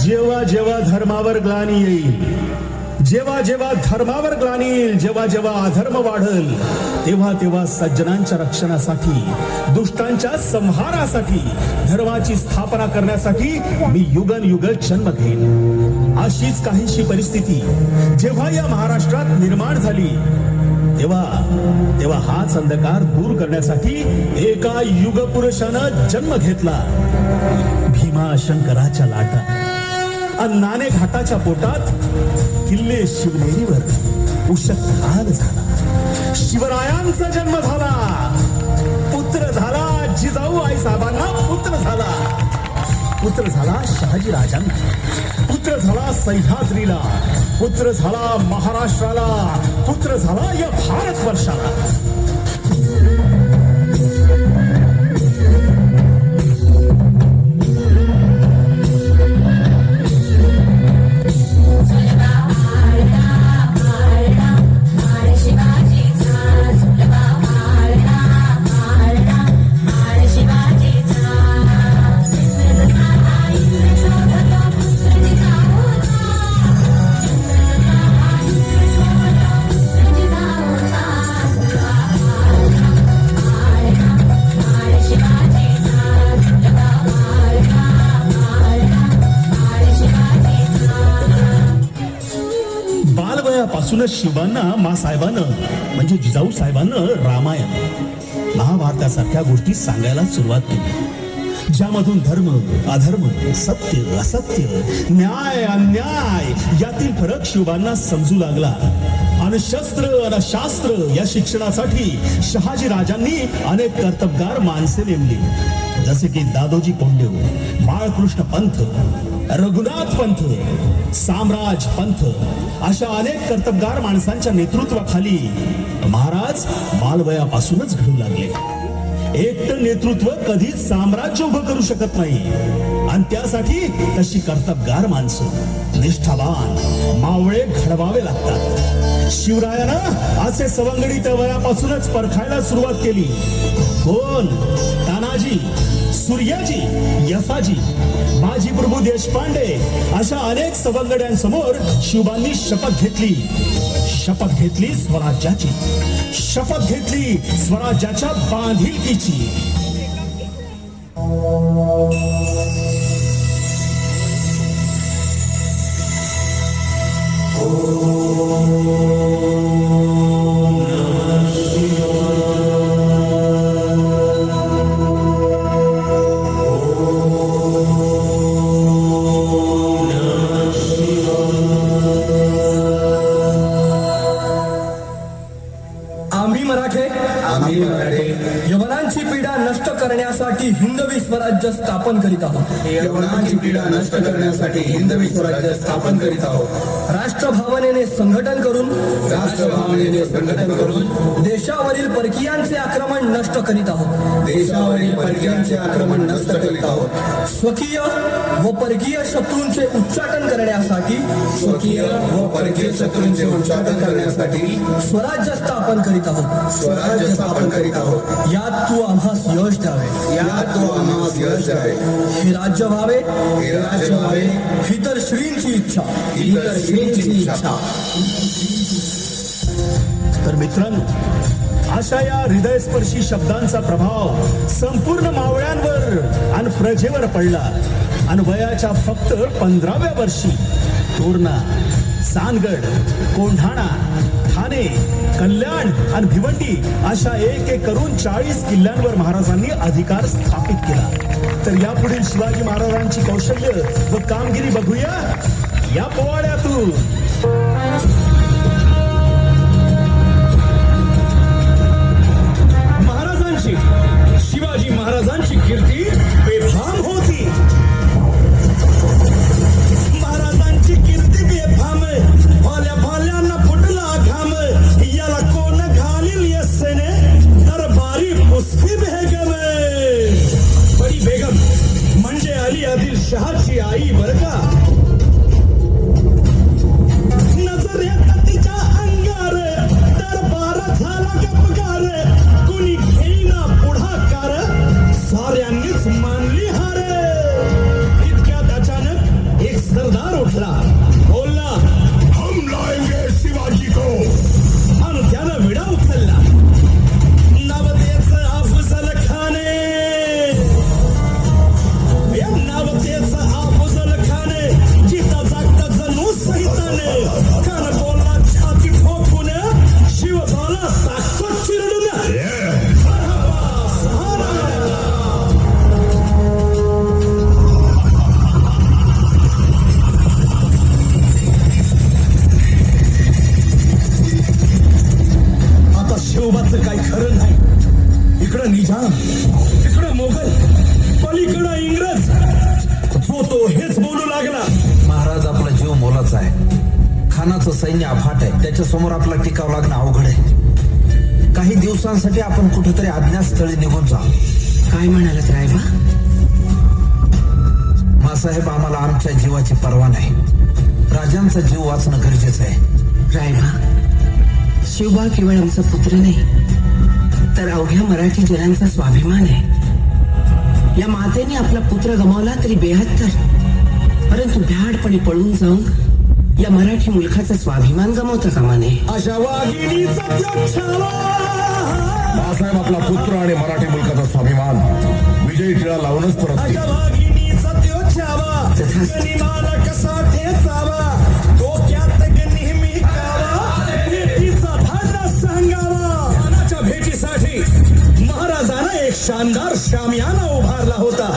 जेव्हा जेव्हा धर्मावर ग्लानी येईल, जेव्हा जेव्हा धर्मावर ग्लानी येईल, जेव्हा जेव्हा अधर्म वाढेल, तेव्हा तेव्हा सज्जनांच्या रक्षणासाठी, दुष्टांच्या संहारासाठी, धर्माची स्थापना करण्यासाठी मी युगन युग जन्म घेईन. अशीच काहीशी परिस्थिती जेव्हा या महाराष्ट्रात निर्माण झाली, तेव्हा हाच अंधकार दूर करण्यासाठी एका युगपुरुषानं जन्म घेतला. भीमाशंकराच्या लाटा नाणे घाटाच्या पोटात किल्ले शिवनेरीवर उषःकाल झाला. शिवरायांचा जन्म झाला, पुत्र झाला जिजाऊ आई साहेबांना, पुत्र झाला शहाजी राजांना, पुत्र झाला सह्याद्रीला, पुत्र झाला महाराष्ट्राला, पुत्र झाला या भारतवर्षाला. पासूनच शिवांना मासाहेबानं म्हणजे जिजाऊ साहेबांनं रामायण, महाभारतासारख्या गोष्टी सांगायला सुरुवात केली, ज्यामधून धर्म अधर्म, सत्य असत्य, न्याय अन्याय यातील फरक शिवांना समजू लागला. आणि शस्त्र आणि शास्त्र या शिक्षणासाठी शहाजी राजांनी अनेक कर्तबगार माणसे नेमली, जसे की दादोजी कोंडदेव, बाळकृष्ण पंत, रघुनाथ पंत, साम्राज पंत अशा अनेक कर्तबगार माणसांच्या नेतृत्वाखाली महाराज बालवयापासूनच घडू लागले. एकटं नेतृत्व कधीच साम्राज्य उभं करू शकत नाही, आणि त्यासाठी तशी कर्तबगार माणसं, निष्ठावान मावळे घडवावे लागतात. शिवरायानं असे सवंगडी त्या वयापासूनच परखायला सुरुवात केली. कोण? तानाजी, सूर्याजी, यसाजी, बाजी प्रभू देशपांडे अशा अनेक सवंगड्यांसमोर शिवबांनी शपथ घेतली स्वराज्याची, शपथ घेतली स्वराज्याच्या बांधिलकीची. यवनांची पीडा नष्ट करण्यासाठी हिंदवी स्वराज्य स्थापन करीत आहोत. यवनांची पीडा नष्ट करण्यासाठी हिंदवी स्वराज्य स्थापन करीत आहोत. राष्ट्रभावनेने संघटन करून देशावरील परकीयांचे आक्रमण नष्ट करीत आहोत. देशावरील परकीयांचे आक्रमण नष्ट करीत आहोत. स्वकीय व परकीय शत्रूंचे उच्चाटन करण्यासाठी करण्यासाठी स्वराज्य स्थापन करीत आहोत. स्वराज्य स्थापन करीत आहोत. यात तू आम्हास यश द्यावे. हे राज्य व्हावे. ही तर श्रींची इच्छा. तर मित्रांनो, अशा या हृदयस्पर्शी शब्दांचा प्रभाव संपूर्ण मावळ्यांवर आणि प्रजेवर पडला, आणि वयाच्या फक्त 15व्या वर्षी तोरणा, सानगड, कोंढाणा, ठाणे, कल्याण आणि भिवंडी अशा एक करून 40 किल्ल्यांवर महाराजांनी अधिकार स्थापित केला. तर यापुढील शिवाजी महाराजांची कौशल्य व कामगिरी बघूया या पोवाड्यातून. शिवाजी महाराजांची कीर्ती बेफाम होती. महाराजांची कीर्ती बेफाम, भाल्यांना फुटला घाम, याला कोण घालील यस्सेने दरबारी मुस्की बेगम. बडी बेगम म्हणजे अली आदिल शहाची आई बर का. इकडं मोगल, पलीकडं इंग्रज, जो तो हेच बोलू लागला. महाराज, आपला जीव मोलाचा आहे. खानाचं सैन्य अफाट आहे. त्याच्या समोर आपला टिकाव लागणं अवघड आहे. काही दिवसांसाठी आपण कुठेतरी अज्ञातस्थळी निघून जा. काय म्हणालात रायबा? मासाहेब, आम्हाला आमच्या जीवाची पर्वा नाही. राजांचा जीव वाचणं गरजेचं आहे. रायबा, शिवबा केवळ आमचा पुत्र नाही, तर अवघ्या मराठी जनांचा स्वाभिमान आहे. या मातेने आपला पुत्र गमावला तरी 72, परंतु भ्याडपणे पळून जाऊन या मराठी मुलखाचा स्वाभिमान गमावता कामा नये. अशा वाघिणीचा त्यो छावा. बाळासाहेब, आपला पुत्र आणि मराठी मुलकाचा स्वाभिमान विजयी टिळा लावूनच परत येईल. अशा वाघिणीचा त्यो छावा. तथास्तु. गनिमाला कसा ठेचावा, डोक्यात नेहमी कावा, भेटीचा धाडा सांगावा. खानाच्या भेटीसाठी महाराजांना एक शानदार शामियाना उभारला होता.